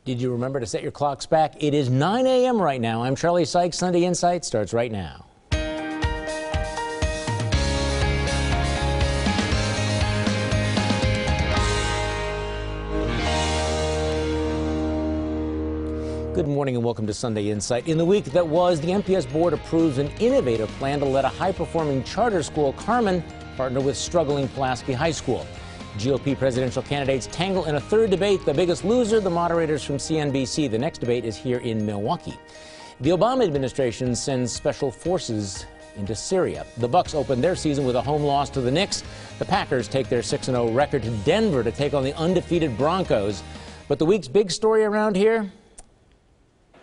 Did you remember to set your clocks back? It is 9 a.m. right now. I'm Charlie Sykes. Sunday Insight starts right now. Good morning and welcome to Sunday Insight. In the week that was, the MPS board approves an innovative plan to let a high-performing charter school, Carmen, partner with struggling Pulaski High School. GOP presidential candidates tangle in a third debate. The biggest loser, the moderators from CNBC. The next debate is here in Milwaukee. The Obama administration sends special forces into Syria. The Bucks open their season with a home loss to the Knicks. The Packers take their 6-0 record to Denver to take on the undefeated Broncos. But the week's big story around here?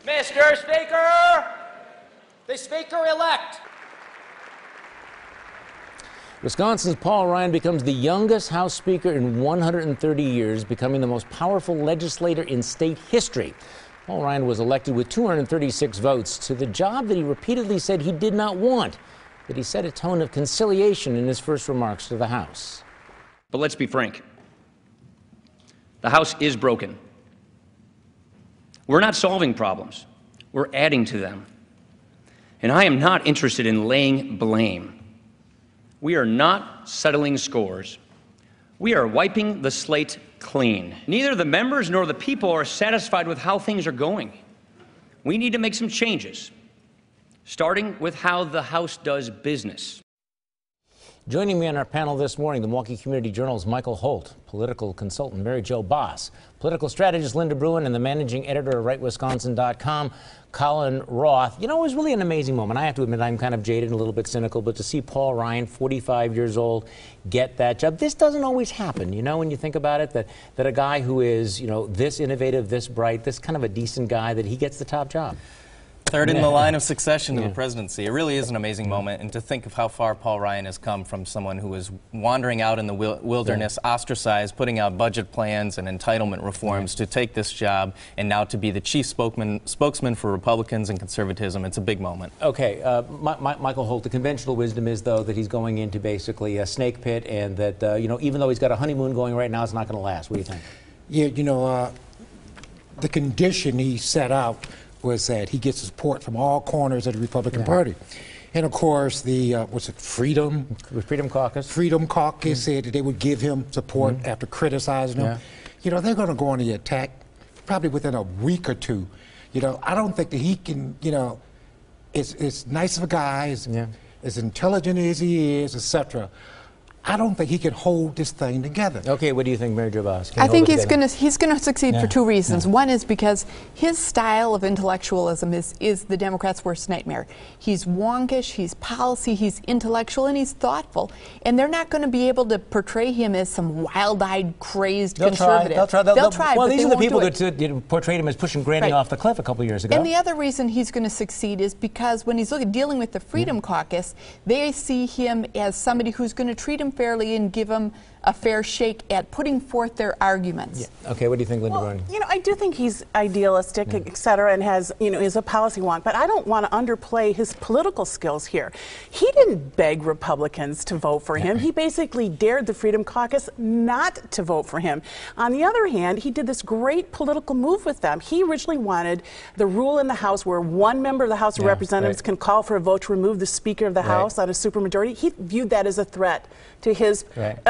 Mr. Speaker, the Speaker-elect. Wisconsin's Paul Ryan becomes the youngest House Speaker in 130 years, becoming the most powerful legislator in state history. Paul Ryan was elected with 236 votes to the job that he repeatedly said he did not want, but he set a tone of conciliation in his first remarks to the House. But let's be frank. The House is broken. We're not solving problems. We're adding to them. And I am not interested in laying blame. We are not settling scores. We are wiping the slate clean. Neither the members nor the people are satisfied with how things are going. We need to make some changes, starting with how the House does business. Joining me on our panel this morning, the Milwaukee Community Journal's Michael Holt, political consultant Mary Jo Boss, political strategist Linda Bruin, and the managing editor of WrightWisconsin.com, Colin Roth. You know, it was really an amazing moment. I have to admit, I'm kind of jaded and a little bit cynical, but to see Paul Ryan, 45 years old, get that job, this doesn't always happen, you know, when you think about it, that a guy who is, you know, this innovative, this bright, this kind of a decent guy, that he gets the top job. Third in the line of succession to the presidency. It really is an amazing moment, and to think of how far Paul Ryan has come from someone who was wandering out in the wilderness, ostracized, putting out budget plans and entitlement reforms to take this job, and now to be the chief spokesman for Republicans and conservatism. It's a big moment. Okay, Michael Holt, the conventional wisdom is, though, that he's going into basically a snake pit, and that, you know, even though he's got a honeymoon going right now, it's not going to last. What do you think? Yeah, you know, the condition he set out was that he gets support from all corners of the Republican Party. And of course, the, Freedom Caucus said that they would give him support after criticizing him. You know, they're going to go on the attack probably within a week or two. You know, I don't think that he can, you know, as nice of a guy, as intelligent as he is, etc., I don't think he can hold this thing together. Okay, what do you think, Mary Jo Boss? I think he's going to succeed for two reasons. One is because his style of intellectualism is the Democrats' worst nightmare. He's wonkish, he's policy, he's intellectual, and he's thoughtful. And they're not going to be able to portray him as some wild-eyed, crazed conservative. They'll try, well, but these they are the won't people do it. that portrayed him as pushing Granny off the cliff a couple years ago. And the other reason he's going to succeed is because when he's dealing with the Freedom Caucus, they see him as somebody who's going to treat him fairly and give him a fair shake at putting forth their arguments. Okay, what do you think, Linda Bruin? You know, I do think he's idealistic, et cetera, and has, you know, is a policy wonk, but I don't want to underplay his political skills here. He didn't beg Republicans to vote for him. He basically dared the Freedom Caucus not to vote for him. On the other hand, he did this great political move with them. He originally wanted the rule in the House where one member of the House of Representatives can call for a vote to remove the Speaker of the House on a supermajority. He viewed that as a threat to his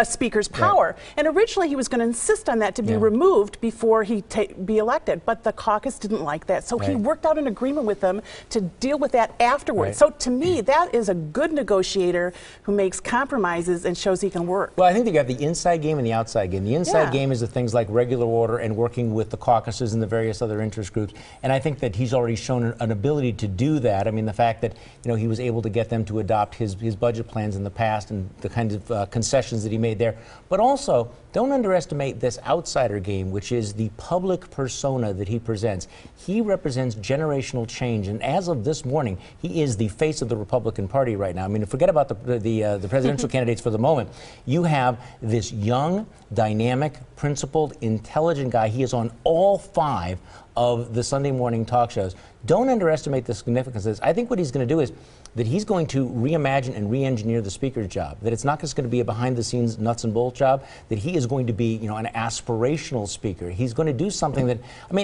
Speaker's power. And originally he was going to insist on that to be removed before he be elected, but the caucus didn't like that. So he worked out an agreement with them to deal with that afterwards. So to me, that is a good negotiator who makes compromises and shows he can work. Well, I think you have the inside game and the outside game. The inside game is the things like regular order and working with the caucuses and the various other interest groups. And I think that he's already shown an ability to do that. I mean, the fact that, you know, he was able to get them to adopt his budget plans in the past and the kinds of concessions that he made there. But also, don't underestimate this outsider game, which is the public persona that he presents. He represents generational change, and as of this morning, he is the face of the Republican Party right now. I mean, forget about the presidential candidates for the moment. You have this young, dynamic, principled, intelligent guy. He is on all 5 of the Sunday morning talk shows. Don't underestimate the significance of this. I think what he's going to do is that he's going to reimagine and re-engineer the speaker's job, that it's not just going to be a behind-the-scenes nuts and bolts job, that he is going to be, an aspirational speaker. He's going to do something that,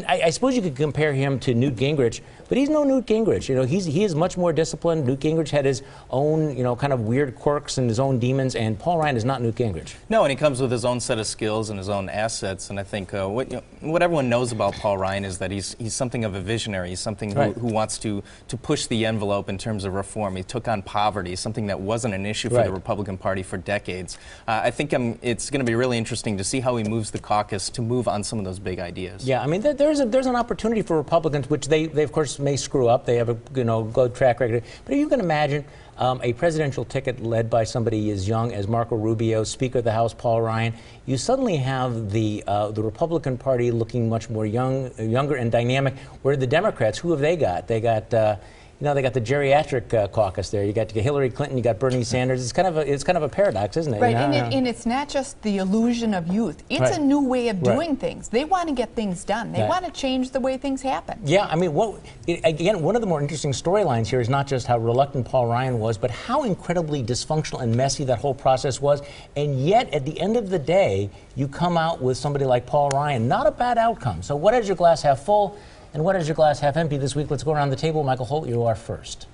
I suppose you could compare him to Newt Gingrich, but he's no Newt Gingrich. He is much more disciplined. Newt Gingrich had his own, kind of weird quirks and his own demons, and Paul Ryan is not Newt Gingrich. No, and he comes with his own set of skills and his own assets, and I think what everyone knows about Paul Ryan is that he's something of a visionary. He's something who wants to push the envelope in terms of reform. He took on poverty, something that wasn't an issue for the Republican Party for decades. I think it's going to be really interesting to see how he moves the caucus to move on some of those big ideas. Yeah, there's an opportunity for Republicans, which they of course may screw up. They have a good track record. But you can imagine a presidential ticket led by somebody as young as Marco Rubio, Speaker of the House Paul Ryan. You suddenly have the Republican Party looking much more younger and dynamic. Where the Democrats, who have they got? They got they got the geriatric caucus there. You got Hillary Clinton, you got Bernie Sanders. It's kind of a paradox, isn't it? Right, and it's not just the illusion of youth. It's a new way of doing things. They want to get things done. They want to change the way things happen. Yeah, again, one of the more interesting storylines here is not just how reluctant Paul Ryan was, but how incredibly dysfunctional and messy that whole process was. And yet, at the end of the day, you come out with somebody like Paul Ryan. Not a bad outcome. So what is your glass half full? And what is your glass half empty this week? Let's go around the table. Michael Holt, you are first.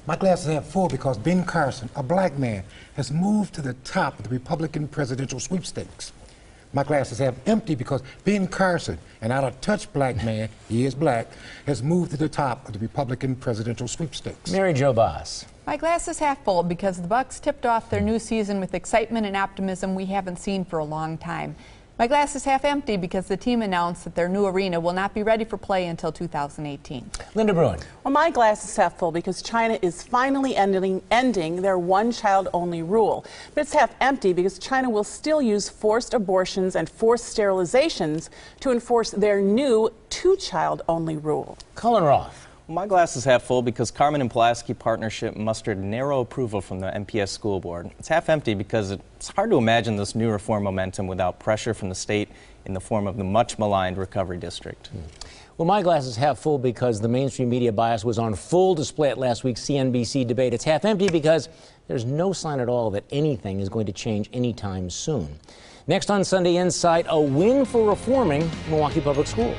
My glass is half full because Ben Carson, a black man, has moved to the top of the Republican presidential sweepstakes. My glass is half empty because Ben Carson, an out-of-touch black man, he is black, has moved to the top of the Republican presidential sweepstakes. Mary Jo Boss. My glass is half full because the Bucks tipped off their new season with excitement and optimism we haven't seen for a long time. My glass is half empty because the team announced that their new arena will not be ready for play until 2018. Linda Bruin. Well, my glass is half full because China is finally ending their one-child-only rule. But it's half empty because China will still use forced abortions and forced sterilizations to enforce their new two-child-only rule. Colin Roth. My glass is half full because Carmen and Pulaski partnership mustered narrow approval from the MPS school board. It's half empty because it's hard to imagine this new reform momentum without pressure from the state in the form of the much maligned recovery district. Well, my glass is half full because the mainstream media bias was on full display at last week's CNBC debate. It's half empty because there's no sign at all that anything is going to change anytime soon. Next on Sunday Insight, a win for reforming Milwaukee Public Schools.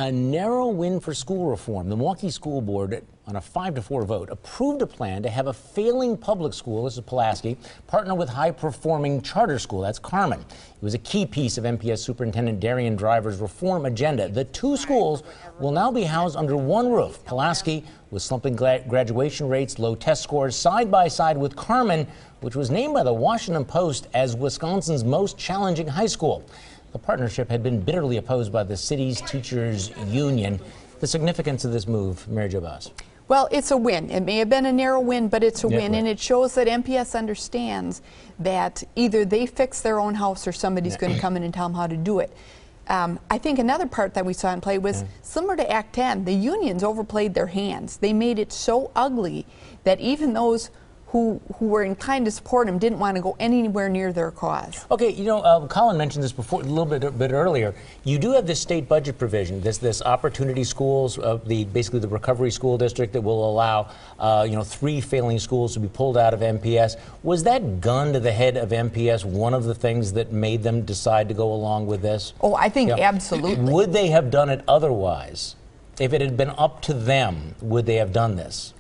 A narrow win for school reform. The Milwaukee School Board, on a 5-4 vote, approved a plan to have a failing public school, this is Pulaski, partner with high-performing charter school, that's Carmen. It was a key piece of MPS Superintendent Darian Driver's reform agenda. The two schools will now be housed under one roof. Pulaski, with slumping graduation rates, low test scores, side by side with Carmen, which was named by the Washington Post as Wisconsin's most challenging high school. The partnership had been bitterly opposed by the city's teachers union. The significance of this move, Mary Jo Boss. Well, it's a win. It may have been a narrow win, but it's a win, and it shows that MPS understands that either they fix their own house or somebody's going to come in and tell them how to do it. I think another part that we saw in play was similar to Act 10. The unions overplayed their hands. They made it so ugly that even those who were inclined to support him didn't want to go anywhere near their cause. Okay, Colin mentioned this before a little bit earlier. You do have this state budget provision, this opportunity schools, basically the recovery school district that will allow 3 failing schools to be pulled out of MPS. Was that gun to the head of MPS one of the things that made them decide to go along with this? Oh, I think absolutely. Would they have done it otherwise? If it had been up to them, would they have done this?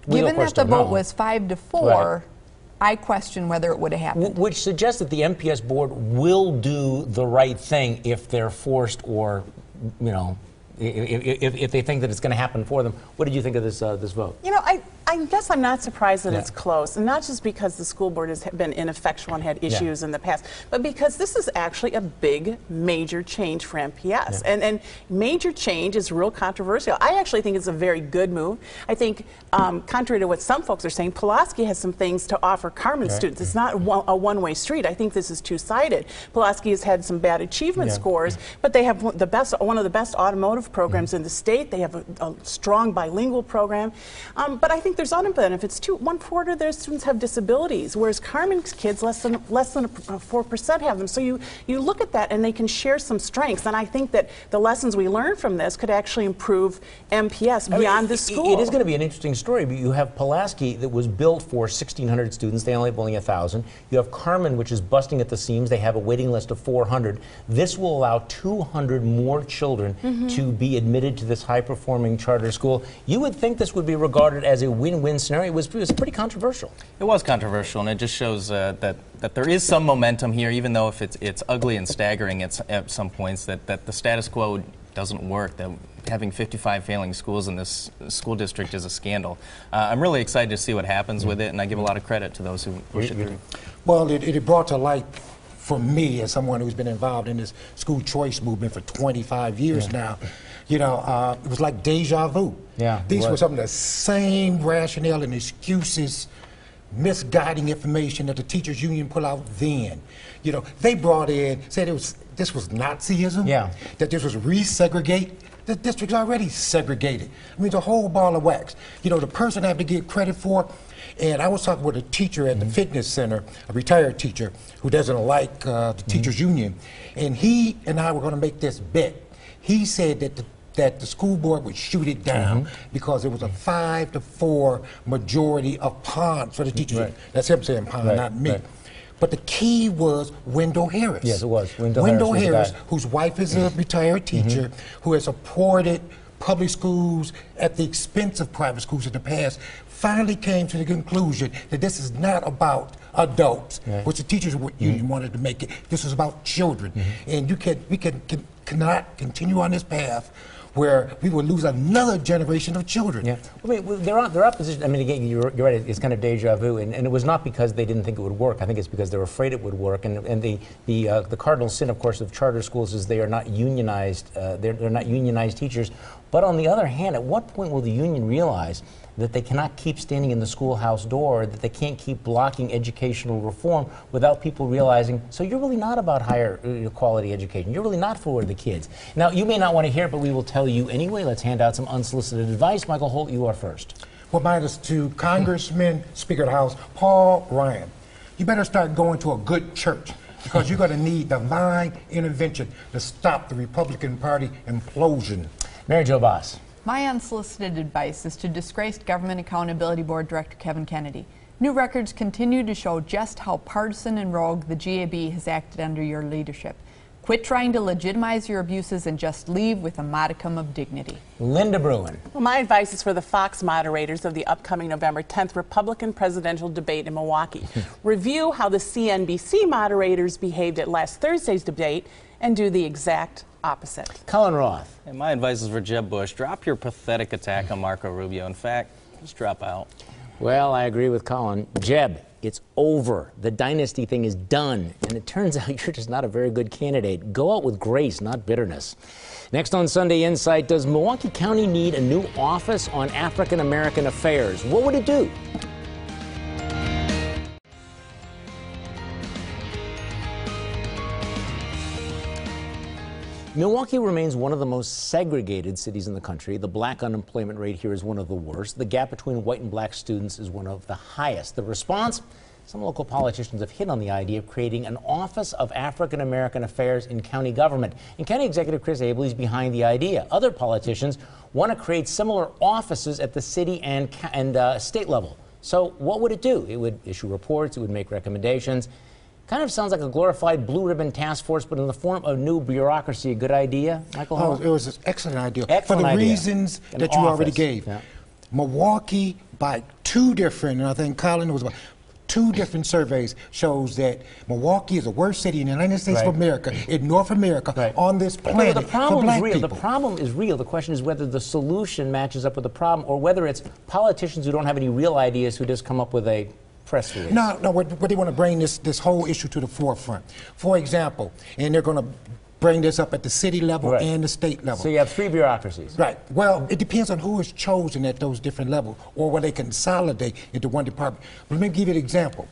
Given that the vote was 5-4, I question whether it would have happened. Which suggests that the MPS board will do the right thing if they're forced, or, if they think that it's going to happen for them. What did you think of this vote? I I guess I'm not surprised that it's close, and not just because the school board has been ineffectual and had issues in the past, but because this is actually a big, major change for MPS. And major change is real controversial. I actually think it's a very good move. I think, contrary to what some folks are saying, Pulaski has some things to offer Carmen students. It's not a one-way street. I think this is two-sided. Pulaski has had some bad achievement scores, but they have one of the best automotive programs in the state. They have a strong bilingual program. But I think there's other benefits too. 1/4 of their students have disabilities, whereas Carmen's kids, less than 4% have them. So you look at that and they can share some strengths. And I think that the lessons we learn from this could actually improve MPS beyond the school. It is going to be an interesting story, but you have Pulaski that was built for 1,600 students. They only have 1,000. You have Carmen, which is busting at the seams. They have a waiting list of 400. This will allow 200 more children to be admitted to this high-performing charter school. You would think this would be regarded as a win-win scenario. It was pretty controversial. It was controversial, and it just shows that there is some momentum here, even though if it's ugly and staggering at some points, that the status quo doesn't work, that having 55 failing schools in this school district is a scandal. I'm really excited to see what happens with it, and I give a lot of credit to those who push it through. Well, it brought to light, for me, as someone who's been involved in this school choice movement for 25 years now, you know, it was like deja vu. These were some of the same rationale and excuses, misguiding information that the teachers union put out then. You know, they brought in, said this was Nazism, that this was resegregate. The district's already segregated. I mean, the whole ball of wax. You know, the person I have to get credit for, and I was talking with a teacher at the fitness center, a retired teacher who doesn't like the teachers union, and he and I were going to make this bet. He said that the school board would shoot it down because it was a 5-4 majority of PON for the teachers. That's him saying PON, not me. But the key was Wendell Harris. Yes, it was. Wendell Harris, whose wife is a retired teacher, who has supported public schools at the expense of private schools in the past, finally came to the conclusion that this is not about adults, which the teachers union wanted to make it. This is about children. And we cannot continue on this path where we will lose another generation of children. I mean, their opposition, I mean, again, you're right, it's kind of deja vu, and it was not because they didn't think it would work. I think it's because they were afraid it would work, and the cardinal sin, of course, of charter schools is they are not unionized, they're not unionized teachers. But on the other hand, at what point will the union realize that they cannot keep standing in the schoolhouse door, that they can't keep blocking educational reform without people realizing, so you're really not about higher quality education. You're really not for the kids. Now, you may not want to hear it, but we will tell you anyway. Let's hand out some unsolicited advice. Michael Holt, you are first. Well, mine is to Congressman, Speaker of the House, Paul Ryan. You better start going to a good church, because you're going to need divine intervention to stop the Republican Party implosion. Mary Jo Boss. My unsolicited advice is to disgraced Government Accountability Board Director Kevin Kennedy. New records continue to show just how partisan and rogue the GAB has acted under your leadership. Quit trying to legitimize your abuses and just leave with a modicum of dignity. Linda Bruin. Well, my advice is for the Fox moderators of the upcoming November 10th Republican presidential debate in Milwaukee. Review how the CNBC moderators behaved at last Thursday's debate and do the exact opposite. Colin Roth. And my advice is for Jeb Bush. Drop your pathetic attack on Marco Rubio. In fact, just drop out. Well, I agree with Colin. Jeb, it's over. The dynasty thing is done. And it turns out you're just not a very good candidate. Go out with grace, not bitterness. Next on Sunday Insight, does Milwaukee County need a new office on African American affairs? What would it do? Milwaukee remains one of the most segregated cities in the country. The black unemployment rate here is one of the worst. The gap between white and black students is one of the highest. The response? Some local politicians have hit on the idea of creating an Office of African American Affairs in county government. And County Executive Chris Abele is behind the idea. Other politicians want to create similar offices at the city and state level. So what would it do? It would issue reports, it would make recommendations. Kind of sounds like a glorified blue ribbon task force, but in the form of new bureaucracy. A good idea, Michael Holt? It was an excellent idea. Excellent for the idea. Reasons that you already gave. Milwaukee, by two different, and I think Colin was about 2 different surveys shows that Milwaukee is the worst city in the United States of America, in North America, on this planet the problem for black is real. people. The problem is real. The question is whether the solution matches up with the problem, or whether it's politicians who don't have any real ideas who just come up with a press release. No, what they want to bring this whole issue to the forefront. For example, and they're going to bring this up at the city level and the state level. So you have 3 bureaucracies. Right. Well, it depends on who is chosen at those different levels, or where they consolidate into one department. But let me give you an example.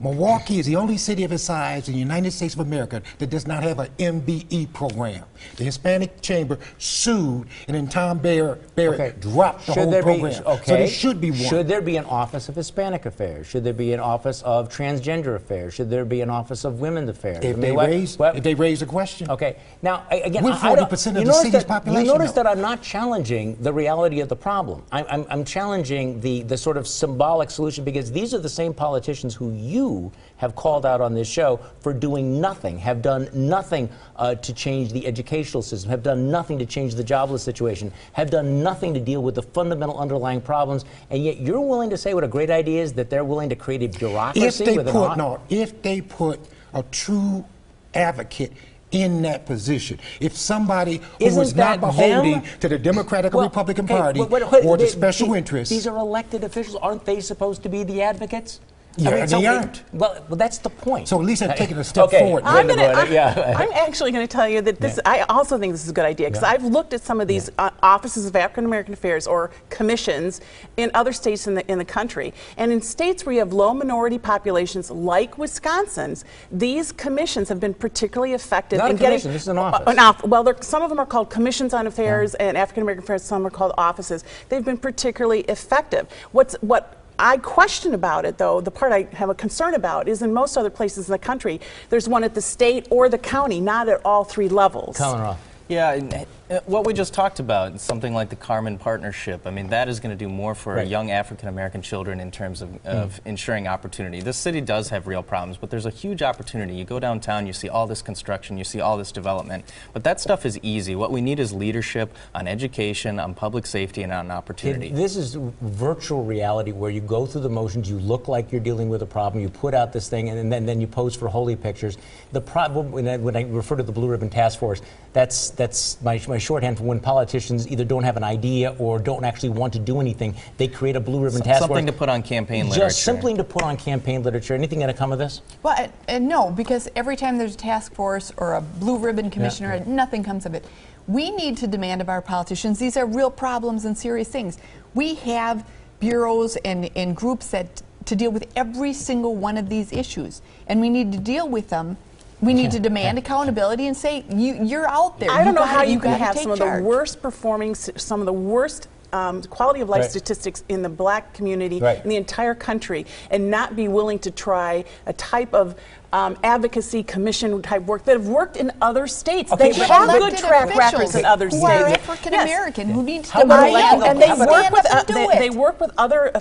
Milwaukee is the only city of its size in the United States of America that does not have an MBE program. The Hispanic Chamber sued, and then Tom Barrett dropped the whole program. So there should be one. Should there be an Office of Hispanic Affairs? Should there be an Office of Transgender Affairs? Should there be an Office of Women's Affairs? If they raise a question. Okay. Now, again, we're 40% of the city's population. You notice that I'm not challenging the reality of the problem. I'm challenging the sort of symbolic solution, because these are the same politicians who you have called out on this show for doing nothing, have done nothing to change the educational system, have done nothing to change the jobless situation, have done nothing to deal with the fundamental underlying problems, and yet you're willing to say what a great idea is, that they're willing to create a bureaucracy if they put a true advocate in that position. If somebody who is not beholden to the Democratic or Republican Party or the special interests. These are elected officials. Aren't they supposed to be the advocates? Yeah, they aren't. Well, that's the point. So at least they're taking a step forward. I'm actually going to tell you that this. I also think this is a good idea, because I've looked at some of these offices of African American Affairs, or commissions, in other states in the country, and in states where you have low minority populations like Wisconsin's, these commissions have been particularly effective in getting. This is an office. Well, some of them are called commissions on affairs and African American Affairs. Some are called offices. They've been particularly effective. What I question about it, though, the part I have a concern about, is in most other places in the country, there's one at the state or the county, not at all 3 levels. Colin Roth. Yeah, what we just talked about, something like the Carmen Partnership, I mean, that is going to do more for young African-American children in terms of ensuring opportunity. This city does have real problems, but there's a huge opportunity. You go downtown, you see all this construction, you see all this development, but that stuff is easy. What we need is leadership on education, on public safety, and on opportunity. This is virtual reality, where you go through the motions, you look like you're dealing with a problem, you put out this thing, and then you pose for holy pictures. The problem, when I refer to the Blue Ribbon Task Force, that's my shorthand for when politicians either don't have an idea or don't actually want to do anything. They create a Blue Ribbon Task Force. Something to put on campaign literature. Just simply to put on campaign literature. Anything going to come of this? Well, no, because every time there's a task force or a Blue Ribbon Commissioner, nothing comes of it. We need to demand of our politicians. These are real problems and serious things. We have bureaus and groups that to deal with every single one of these issues, and we need to deal with them. We need to demand accountability and say, you're out there. I don't know how you can have some of the worst performing, some of the worst quality of life statistics in the black community in the entire country, and not be willing to try a type of advocacy commission type work that have worked in other states. They have good track records in other states. Who are African American, who need to and they work with other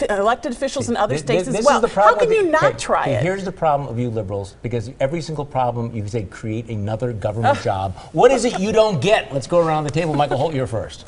elected officials in other states as well. How can you not try it? Here's the problem of you liberals, because every single problem you say create another government job. What is it you don't get? Let's go around the table. Michael Holt, you're first.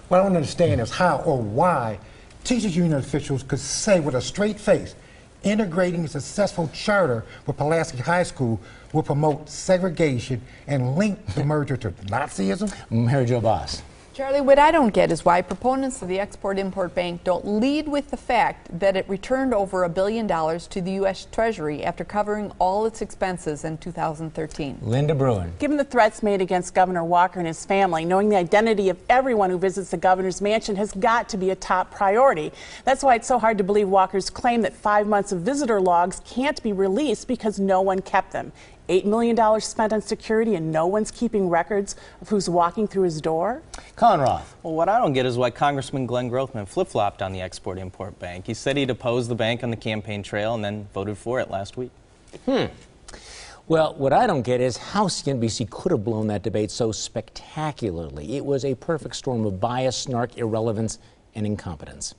What I don't understand is how or why teachers union officials could say with a straight face, integrating a successful charter with Pulaski High School will promote segregation and link the merger to Nazism? Mary Jo Boss. Charlie, what I don't get is why proponents of the Export-Import Bank don't lead with the fact that it returned over $1 billion to the U.S. Treasury after covering all its expenses in 2013. Linda Bruin. Given the threats made against Governor Walker and his family, knowing the identity of everyone who visits the governor's mansion has got to be a top priority. That's why it's so hard to believe Walker's claim that 5 months of visitor logs can't be released because no one kept them. $8 million spent on security and no one's keeping records of who's walking through his door? Colin Roth. Well, what I don't get is why Congressman Glenn Grothman flip-flopped on the Export-Import Bank. He said he'd oppose the bank on the campaign trail and then voted for it last week. Well, what I don't get is how CNBC could have blown that debate so spectacularly. It was a perfect storm of bias, snark, irrelevance, and incompetence.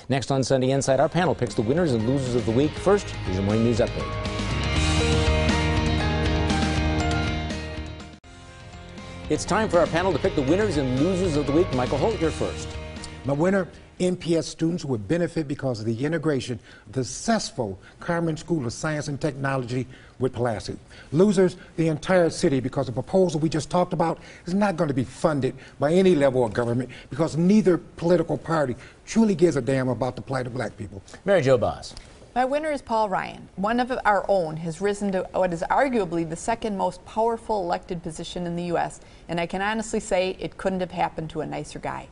Next on Sunday Inside, our panel picks the winners and losers of the week. First, here's your morning news update. It's time for our panel to pick the winners and losers of the week. Michael Holt, you're first. My winner MPS students who would benefit because of the integration of the successful Carmen School of Science and Technology with Pulaski. Losers, the entire city, because the proposal we just talked about is not going to be funded by any level of government because neither political party truly gives a damn about the plight of black people. Mary Jo Boss. My winner is Paul Ryan. One of our own has risen to what is arguably the second most powerful elected position in the U.S., and I can honestly say it couldn't have happened to a nicer guy.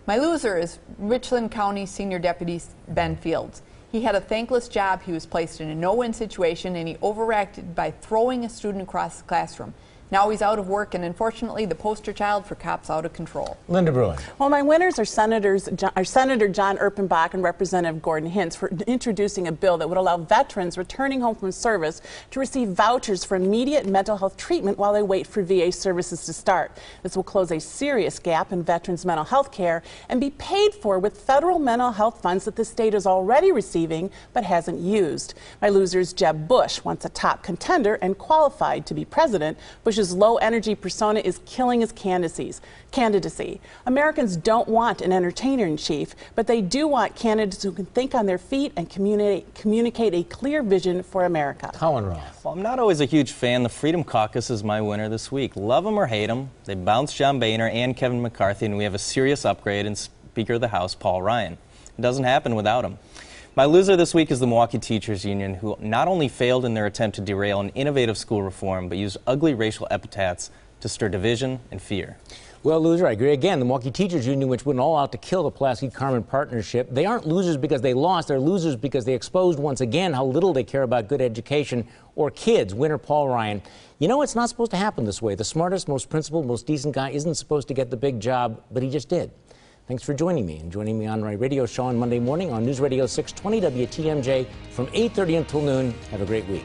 My loser is Richland County Senior Deputy Ben Fields. He had a thankless job. He was placed in a no-win situation, and he overreacted by throwing a student across the classroom. Now he's out of work, and unfortunately, the poster child for cops out of control. Linda Bruin. Well, my winners are Senator John Erpenbach and Representative Gordon Hintz for introducing a bill that would allow veterans returning home from service to receive vouchers for immediate mental health treatment while they wait for VA services to start. This will close a serious gap in veterans' mental health care and be paid for with federal mental health funds that the state is already receiving but hasn't used. My loser is Jeb Bush, once a top contender and qualified to be president. Bush's low-energy persona is killing his candidacy. Americans don't want an entertainer-in-chief, but they do want candidates who can think on their feet and communicate a clear vision for America. Colin Roth. Well, I'm not always a huge fan. The Freedom Caucus is my winner this week. Love them or hate them, they bounced John Boehner and Kevin McCarthy, and we have a serious upgrade in Speaker of the House, Paul Ryan. It doesn't happen without him. My loser this week is the Milwaukee Teachers Union, who not only failed in their attempt to derail an innovative school reform, but used ugly racial epithets to stir division and fear. Well, loser, I agree. Again, the Milwaukee Teachers Union, which went all out to kill the Pulaski-Carmen partnership, they aren't losers because they lost. They're losers because they exposed once again how little they care about good education or kids. Winner Paul Ryan. You know, it's not supposed to happen this way. The smartest, most principled, most decent guy isn't supposed to get the big job, but he just did. Thanks for joining me, and joining me on my radio show on Monday morning on News Radio 620 WTMJ from 8:30 until noon. Have a great week.